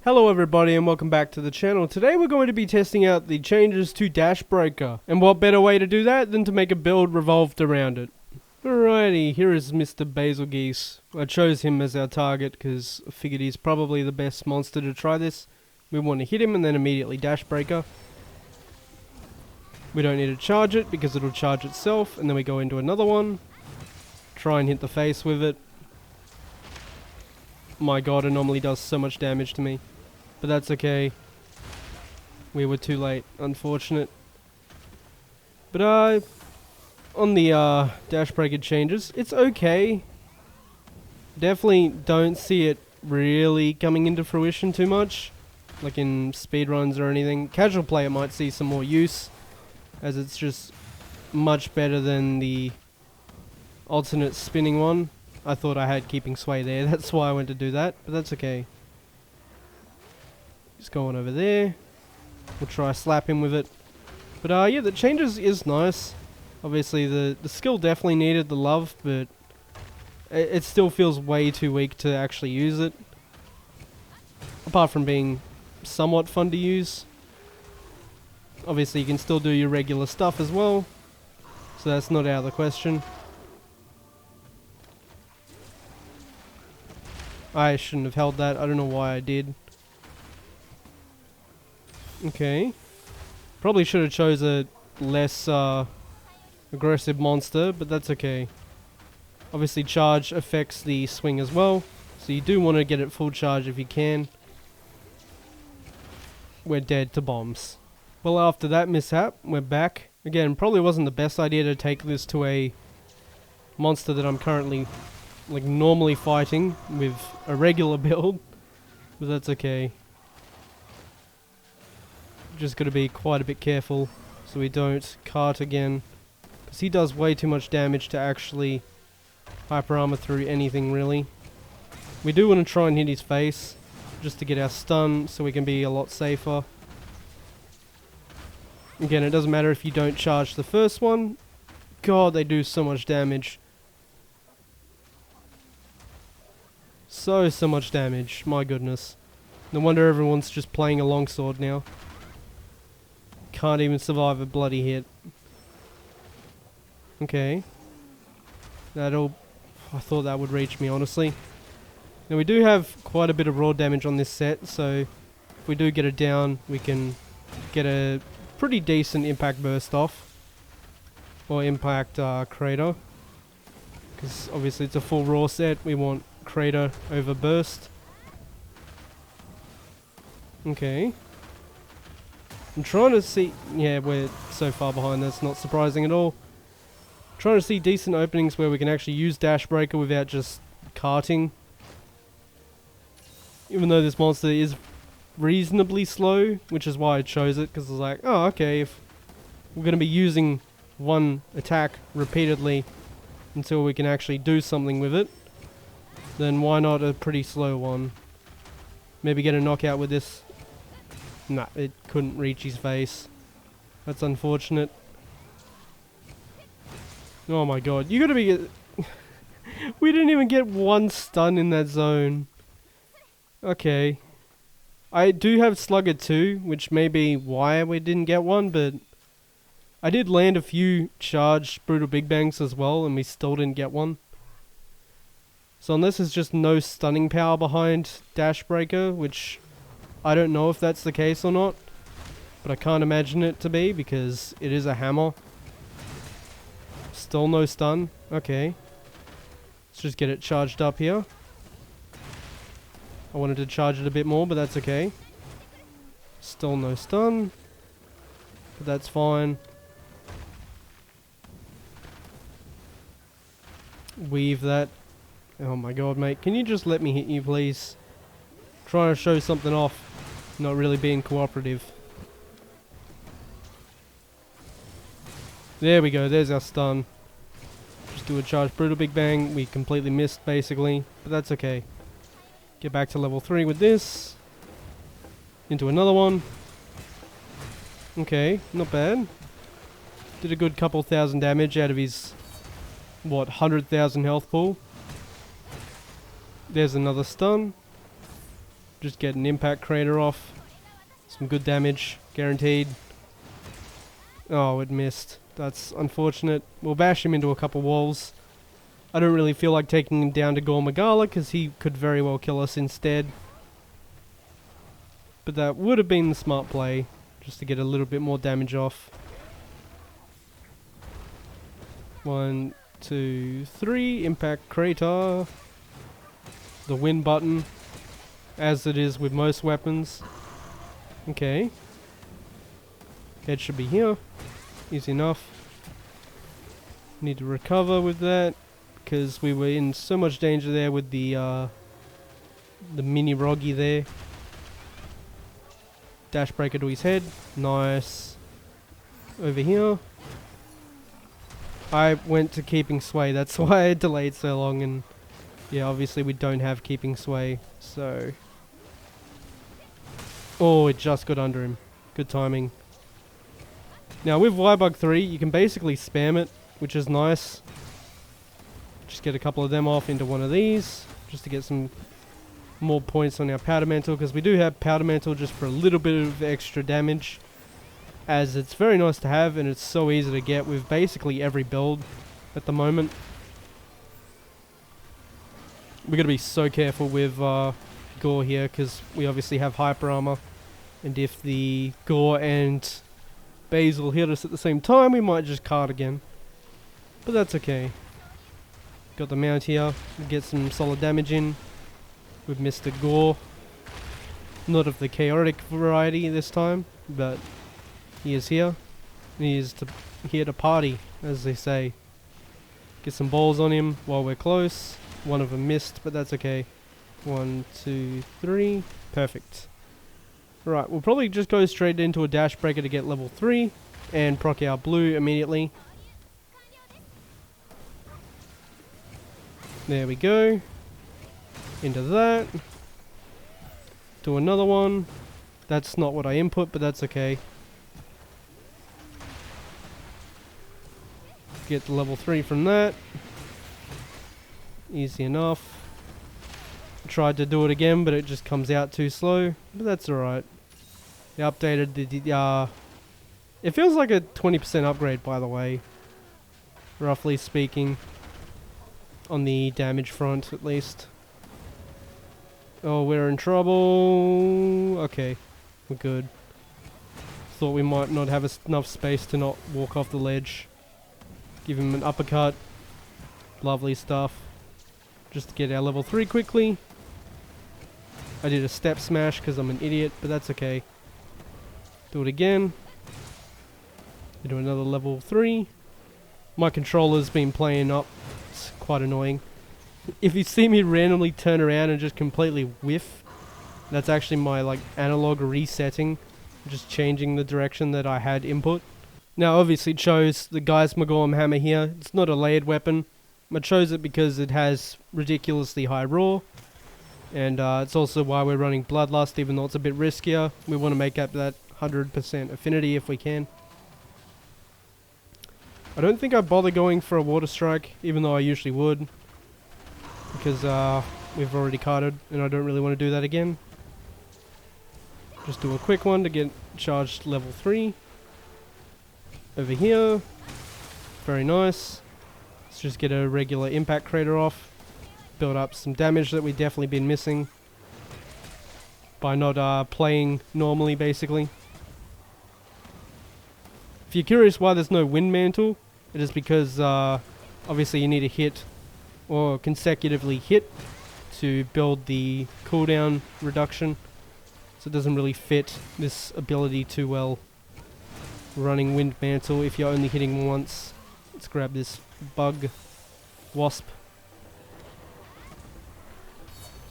Hello everybody and welcome back to the channel. Today we're going to be testing out the changes to Dash Breaker. And what better way to do that than to make a build revolved around it. Alrighty, here is Mr. Basilgeuse. I chose him as our target because I figured he's probably the best monster to try this. We want to hit him and then immediately Dash Breaker. We don't need to charge it because it'll charge itself, and then we go into another one. Try and hit the face with it. My god, it normally does so much damage to me. But that's okay. We were too late, unfortunate. But on the Dash Breaker changes, it's okay. Definitely don't see it really coming into fruition too much, like in speedruns or anything. Casual player might see some more use, as it's just much better than the alternate spinning one. I thought I had keeping sway there, that's why I went to do that, but that's okay. Just going over there. We'll try slap him with it. But yeah, the changes is nice. Obviously the skill definitely needed the love, but it still feels way too weak to actually use it. Apart from being somewhat fun to use. Obviously you can still do your regular stuff as well, so that's not out of the question. I shouldn't have held that, I don't know why I did. Okay. Probably should have chose a less aggressive monster, but that's okay. Obviously charge affects the swing as well, so you do want to get it full charge if you can. We're dead to bombs. Well, after that mishap, we're back. Again, probably wasn't the best idea to take this to a monster that I'm currently normally fighting with a regular build, but that's okay. Just gotta be quite a bit careful so we don't cart again, because he does way too much damage to actually hyper armor through anything really. We do want to try and hit his face just to get our stun so we can be a lot safer. Again, it doesn't matter if you don't charge the first one. God, they do so much damage. So much damage, my goodness. No wonder everyone's just playing a longsword now. Can't even survive a bloody hit. Okay. I thought that would reach me, honestly. Now we do have quite a bit of raw damage on this set, so if we do get it down, we can get a pretty decent impact burst off. Or impact crater. Because obviously it's a full raw set, we want crater over burst. Okay. I'm trying to see... Yeah, we're so far behind, that's not surprising at all. Trying to see decent openings where we can actually use Dash Breaker without just carting. Even though this monster is reasonably slow, which is why I chose it, because I was like, oh, okay, if we're going to be using one attack repeatedly until we can actually do something with it, then why not a pretty slow one? Maybe get a knockout with this. Nah, it couldn't reach his face. That's unfortunate. Oh my god, you gotta be... We didn't even get one stun in that zone. Okay. I do have Slugger too, which may be why we didn't get one, but... I did land a few charged Brutal Big Bangs as well, and we still didn't get one. So unless there's just no stunning power behind Dash Breaker, which... I don't know if that's the case or not, but I can't imagine it to be because it is a hammer. Still no stun. Okay. Let's just get it charged up here. I wanted to charge it a bit more, but that's okay. Still no stun, but that's fine. Weave that. Oh my god, mate. Can you just let me hit you, please? Trying to show something off. Not really being cooperative. There we go, there's our stun. Just do a charge Brutal Big Bang. We completely missed basically, but that's okay. Get back to level 3 with this. Into another one. Okay, not bad. Did a good couple thousand damage out of his, what, 100,000 health pool. There's another stun. Just get an impact crater off. Some good damage, guaranteed. Oh, it missed. That's unfortunate. We'll bash him into a couple walls. I don't really feel like taking him down to Gore Magala because he could very well kill us instead. But that would have been the smart play, just to get a little bit more damage off. 1, 2, 3. Impact crater. The win button, as it is with most weapons. Okay. Head should be here. Easy enough. Need to recover with that, because we were in so much danger there with the mini Roggy there. Dash breaker to his head. Nice. Over here. I went to keeping sway, that's why I delayed so long, and yeah, obviously we don't have keeping sway, so... Oh, it just got under him. Good timing. Now with wirebug 3, you can basically spam it, which is nice. Just get a couple of them off into one of these, just to get some more points on our powder mantle, because we do have powder mantle just for a little bit of extra damage, as it's very nice to have and it's so easy to get with basically every build at the moment. We're going to be so careful with Gore here, because we obviously have hyper armor, and if the Gore and Basil hit us at the same time, we might just card again, but that's okay. Got the mount here, get some solid damage in with Mr. Gore. Not of the chaotic variety this time, but he is here. He is here to party, as they say. Get some balls on him while we're close. One of them missed, but that's okay. 1, 2, 3. Perfect. Right, we'll probably just go straight into a dash breaker to get level 3 and proc our blue immediately. There we go. Into that. Do another one. That's not what I input, but that's okay. Get the level 3 from that. Easy enough. Tried to do it again, but it just comes out too slow. But that's alright. They updated the... it feels like a 20% upgrade, by the way. Roughly speaking. On the damage front, at least. Oh, we're in trouble. Okay, we're good. Thought we might not have enough space to not walk off the ledge. Give him an uppercut. Lovely stuff. Just to get our level 3 quickly. I did a step smash because I'm an idiot, but that's okay. Do it again. Do another level 3. My controller's been playing up. It's quite annoying. If you see me randomly turn around and just completely whiff, that's actually my like analog resetting, just changing the direction that I had input. Now obviously chose the Guy's Magorm hammer here. It's not a layered weapon. I chose it because it has ridiculously high raw, and it's also why we're running Bloodlust, even though it's a bit riskier. We want to make up that 100% affinity if we can. I don't think I bother going for a water strike, even though I usually would, because we've already carded and I don't really want to do that again. Just do a quick one to get charged level 3. Over here. Very nice. Let's just get a regular impact crater off. Build up some damage that we've definitely been missing by not playing normally, basically. If you're curious why there's no wind mantle, it is because obviously you need to hit or consecutively hit to build the cooldown reduction, so it doesn't really fit this ability too well. Running wind mantle if you're only hitting once. Let's grab this bug wasp.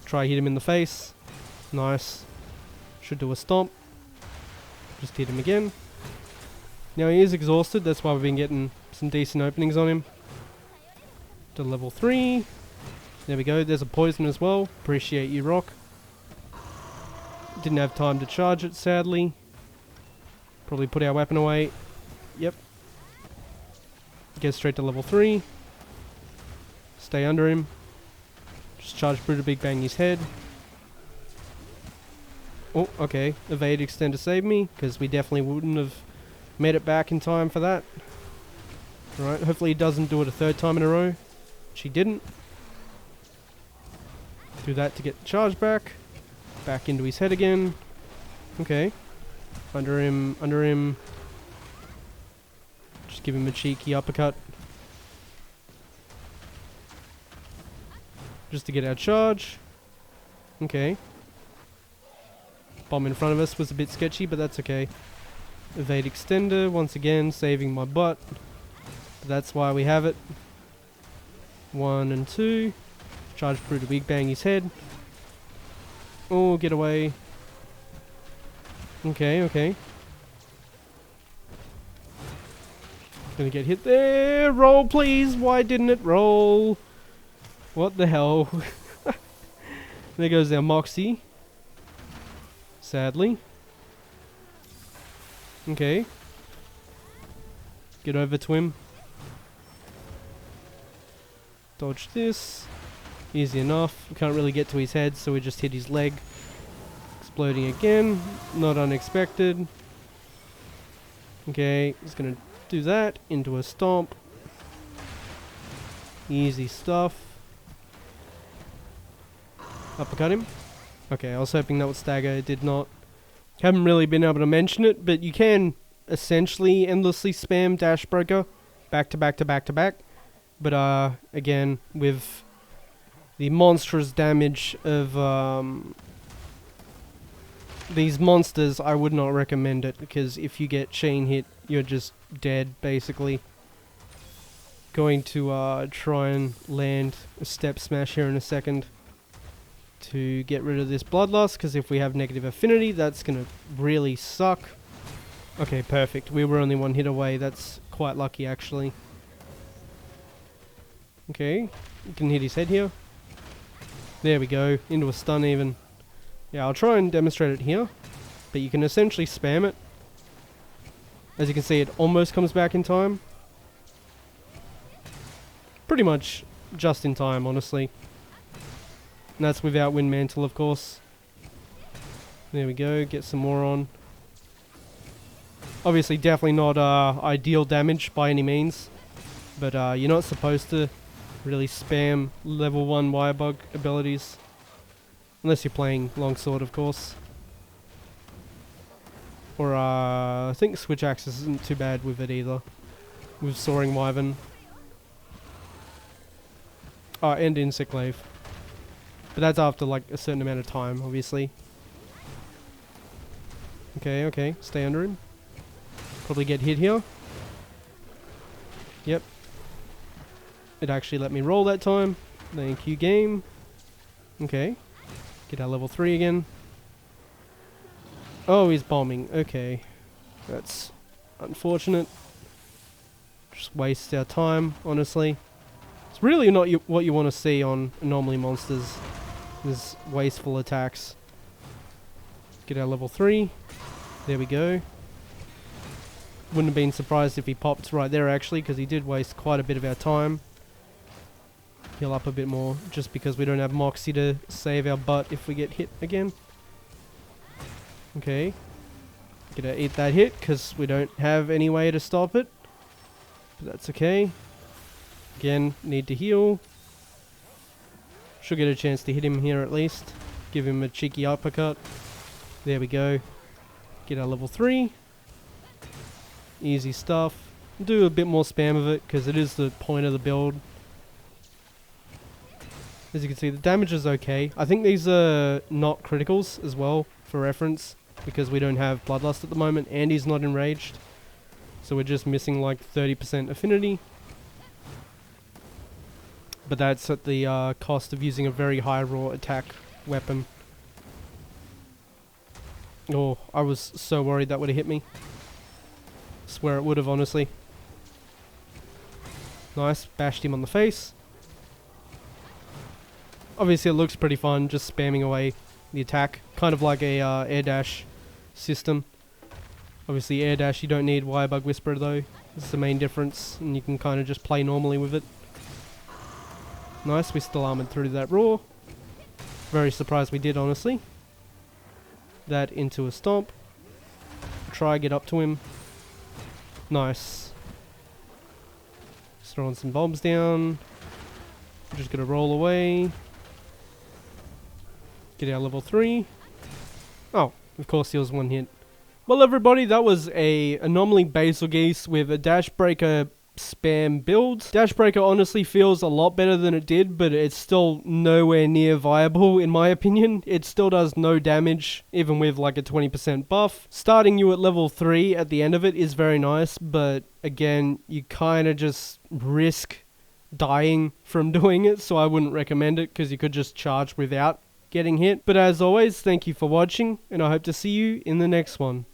Try hit him in the face. Nice. Should do a stomp. Just hit him again. Now he is exhausted, that's why we've been getting some decent openings on him. To level 3. There we go, there's a poison as well. Appreciate you, Rock. Didn't have time to charge it, sadly. Probably put our weapon away. Yep. Get straight to level 3. Stay under him. Just charge Brutal Big Bang his head. Oh, okay. Evade, extend to save me, because we definitely wouldn't have made it back in time for that. Alright, hopefully he doesn't do it a third time in a row. Which he didn't. Do that to get the charge back. Back into his head again. Okay. Under him, under him. Just give him a cheeky uppercut. Just to get our charge. Okay. Bomb in front of us was a bit sketchy, but that's okay. Evade extender, once again, saving my butt. But that's why we have it. 1 and 2. Charge through to big bang his head. Oh, get away. Okay, okay. Gonna get hit there. Roll, please. Why didn't it roll? What the hell? There goes our Moxie. Sadly. Okay. Get over to him. Dodge this. Easy enough. We can't really get to his head, so we just hit his leg. Exploding again. Not unexpected. Okay, he's gonna do that into a stomp. Easy stuff. Uppercut him. Okay, I was hoping that would stagger. It did not. Haven't really been able to mention it, but you can essentially endlessly spam Dash Broker back to back to back to back. But again, with the monstrous damage of these monsters, I would not recommend it, because if you get chain hit, you're just dead, basically. Going to try and land a step smash here in a second to get rid of this bloodlust, because if we have negative affinity, that's going to really suck. Okay, perfect. We were only one hit away. That's quite lucky, actually. Okay, you can hit his head here. There we go, into a stun even. Yeah, I'll try and demonstrate it here, but you can essentially spam it. As you can see, it almost comes back in time. Pretty much just in time, honestly. And that's without Wind Mantle, of course. There we go, get some more on. Obviously, definitely not ideal damage by any means, but you're not supposed to really spam level 1 wirebug abilities. Unless you're playing longsword, of course. Or I think switch axis isn't too bad with it either. With soaring wyvern. Oh, and insect glaive. But that's after like a certain amount of time, obviously. Okay, okay, stay under him. Probably get hit here. Yep. It actually let me roll that time. Thank you, game. Okay. Get our level 3 again. Oh, he's bombing. Okay. That's unfortunate. Just waste our time, honestly. It's really not what you want to see on anomaly monsters. Is wasteful attacks. Get our level 3. There we go. Wouldn't have been surprised if he popped right there, actually, because he did waste quite a bit of our time. Heal up a bit more, just because we don't have Moxie to save our butt if we get hit again. Okay. Gonna eat that hit, because we don't have any way to stop it. But that's okay. Again, need to heal. Should get a chance to hit him here at least. Give him a cheeky uppercut. There we go. Get our level 3. Easy stuff. Do a bit more spam of it, because it is the point of the build. As you can see, the damage is okay. I think these are not criticals as well, for reference, because we don't have Bloodlust at the moment, and he's not enraged. So we're just missing like 30% affinity. But that's at the cost of using a very high raw attack weapon. Oh, I was so worried that would have hit me. Swear it would have, honestly. Nice, bashed him on the face. Obviously it looks pretty fun, just spamming away the attack. Kind of like a air dash system. Obviously air dash, you don't need wirebug whisperer though. That's the main difference, and you can kind of just play normally with it. Nice, we still armored through that raw. Very surprised we did, honestly. that into a stomp. Try get up to him. Nice. Just throwing some bombs down. Just gonna roll away. Get our level 3. Oh, of course he was one hit. Well everybody, that was a anomaly basal geese with a dash breaker spam build. Dash breaker honestly feels a lot better than it did, but it's still nowhere near viable in my opinion. It still does no damage, even with like a 20% buff. Starting you at level 3 at the end of it is very nice, but again, you kind of just risk dying from doing it, so I wouldn't recommend it because you could just charge without getting hit. But as always, thank you for watching, and I hope to see you in the next one.